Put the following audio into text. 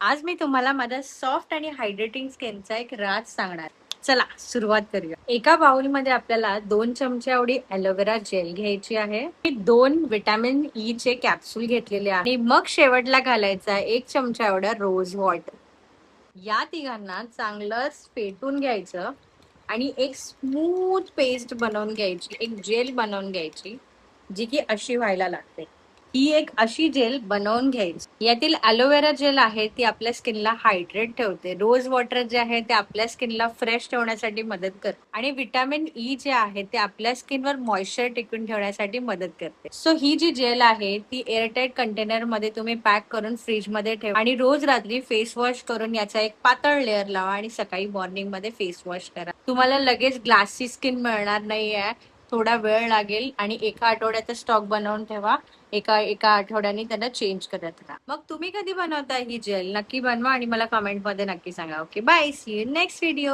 आज मी तुम्हाला माझा सॉफ्ट आणि हायड्रेटिंग स्किनचा एक राज सांगणार. चला सुरुवात करूया. एका बाउलमध्ये आपल्याला 2 चमचे एवढी ॲलोवेरा जेल घ्यायची आहे. मी 2 विटॅमिन ई चे कॅप्सूल घेतलेले आहे आणि मग शेवटला घालायचा 1 चमचा एवढा रोज वॉटर. या तिघांना चांगलं फेटून घ्यायचं आणि एक स्मूथ पेस्ट बनवून घ्यायची, एक जेल बनवून घ्यायची, जी की अशी व्हायला लागते. ही एक अशी जेल बनवून घ्यायची. यातील ॲलोवेरा जेल आहे ती आपल्या स्किनला हायड्रेट ठेवते. रोज वॉटर जे आहे ते आपल्या स्किनला फ्रेश ठेवण्यासाठी मदत करते आणि विटॅमिन ई जे आहे ते आपल्या स्किनवर मॉइश्चर टिकून ठेवण्यासाठी मदत करते. सो ही जी जेल आहे ती एअरटाईट कंटेनर मध्ये तुम्ही पॅक करून फ्रीज मध्ये ठेवा आणि रोज रात्री फेस वॉश करून याचा एक पातळ लेअर लावा आणि सकाळी मॉर्निंग मध्ये फेस वॉश करा. तुम्हाला लगेच ग्लासी स्किन मिळणार नाहीये, थोडा वेळ लागेल आणि एका आठवड्याचा स्टॉक बनवून ठेवा. एका एका आठवड्याने त्यांना चेंज करत राहा. मग तुम्ही कधी बनवताय ही जेल? नक्की बनवा आणि मला कमेंट मध्ये नक्की सांगा. Okay, bye, see you next video.